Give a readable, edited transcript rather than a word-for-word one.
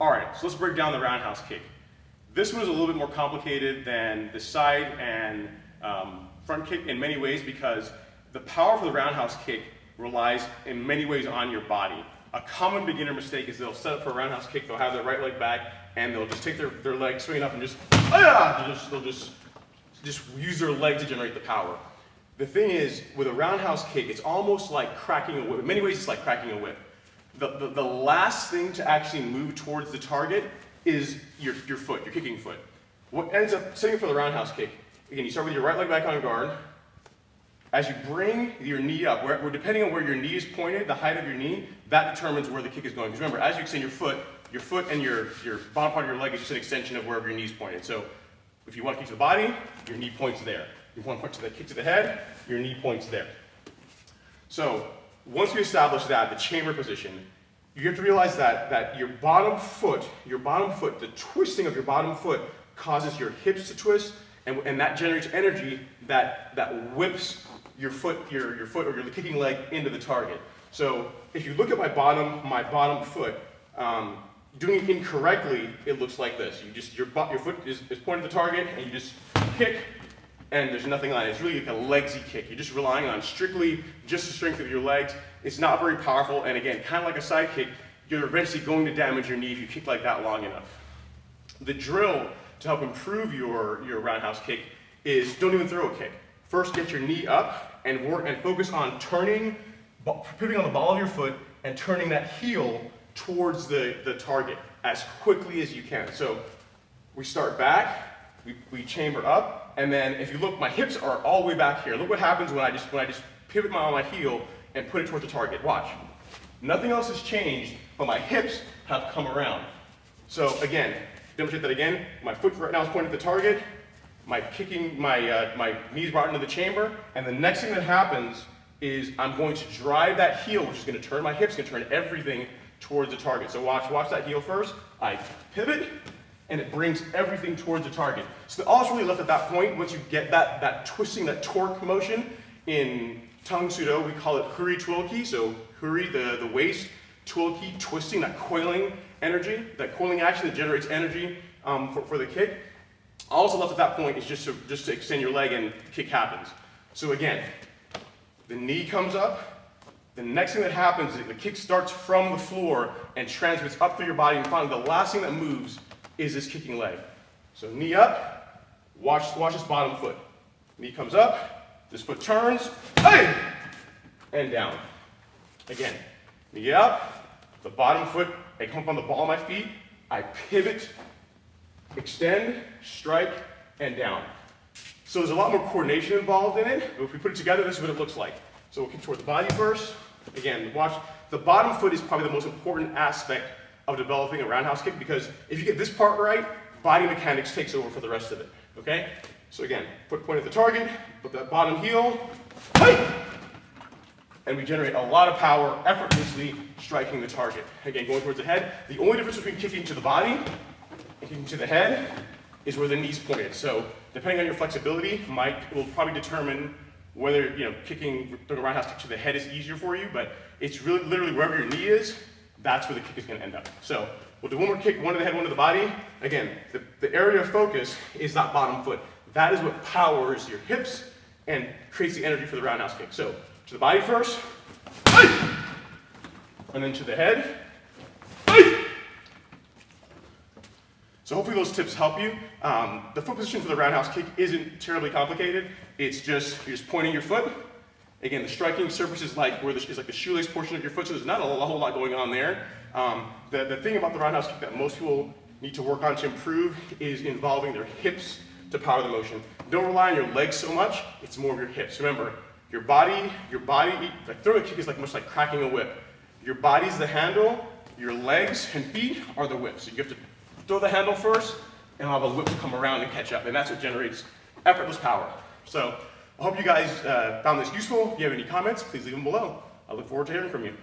All right, so let's break down the roundhouse kick. This one is a little bit more complicated than the side and front kick in many ways because the power for the roundhouse kick relies in many ways on your body. A common beginner mistake is they'll set up for a roundhouse kick, they'll have their right leg back, and they'll just take their leg, swing it up, and they'll just use their leg to generate the power. The thing is, with a roundhouse kick, it's almost like cracking a whip. In many ways, it's like cracking a whip. The last thing to actually move towards the target is your foot, your kicking foot. What ends up setting up for the roundhouse kick, again, you start with your right leg back on guard. As you bring your knee up, depending on where your knee is pointed, the height of your knee, that determines where the kick is going. Because remember, as you extend your foot and your bottom part of your leg is just an extension of wherever your knee is pointed. So if you want to kick to the body, your knee points there. If you want to kick to the head, your knee points there. So once we establish that, the chamber position, you have to realize that your bottom foot, the twisting of your bottom foot causes your hips to twist, and that generates energy that whips your foot or your kicking leg into the target. So if you look at my bottom foot, doing it incorrectly, it looks like this. Your foot is pointed at the target, and you just kick, and there's nothing on it. It's really like a legsy kick. You're just relying on strictly just the strength of your legs. It's not very powerful, and again, kind of like a side kick, you're eventually going to damage your knee if you kick like that long enough. The drill to help improve your roundhouse kick is don't even throw a kick. First, get your knee up and focus on pivoting on the ball of your foot and turning that heel towards the target as quickly as you can. So we start back, we chamber up, and then if you look, my hips are all the way back here. Look what happens when I just pivot on my heel and put it towards the target. Watch. Nothing else has changed, but my hips have come around. So again, demonstrate that again. My foot right now is pointed at the target. My knees brought into the chamber, and the next thing that happens is I'm going to drive that heel, which is going to turn my hips, going to turn everything towards the target. So watch that heel first. I pivot, and it brings everything towards the target. So all that's really left at that point, once you get that twisting, that torque motion, in Tang Sudo we call it huri twilki. So huri, the waist, twilki, twisting, that coiling energy, that coiling action that generates energy for the kick. All that's left at that point is just to extend your leg and the kick happens. So again, the knee comes up. The next thing that happens is the kick starts from the floor and transmits up through your body, and finally the last thing that moves is this kicking leg. So knee up, watch this bottom foot. Knee comes up, this foot turns, hey, and down. Again, knee up, the bottom foot, I come up on the ball of my feet, I pivot, extend, strike, and down. So there's a lot more coordination involved in it, but if we put it together, this is what it looks like. So we'll kick toward the body first. Again, watch, the bottom foot is probably the most important aspect of developing a roundhouse kick, because if you get this part right, body mechanics takes over for the rest of it, okay? So again, foot point at the target, put that bottom heel, hey! And we generate a lot of power effortlessly striking the target. Again, going towards the head. The only difference between kicking to the body and kicking to the head is where the knee's pointed. So depending on your flexibility, will probably determine whether kicking the roundhouse kick to the head is easier for you, but it's really literally wherever your knee is, that's where the kick is going to end up. So we'll do one more kick, one to the head, one to the body. Again, the area of focus is that bottom foot. That is what powers your hips and creates the energy for the roundhouse kick. So to the body first, and then to the head. So hopefully those tips help you. The foot position for the roundhouse kick isn't terribly complicated. It's just, you're just pointing your foot. Again, the striking surface is like the shoelace portion of your foot, so there's not a whole lot going on there. The thing about the roundhouse kick that most people need to work on to improve is involving their hips to power the motion. Don't rely on your legs so much, it's more of your hips. Remember, your body, like throwing a kick is much like cracking a whip. Your body's the handle, your legs and feet are the whip. So you have to throw the handle first, and I'll have a whip to come around and catch up, and that's what generates effortless power. So I hope you guys found this useful. If you have any comments, please leave them below. I look forward to hearing from you.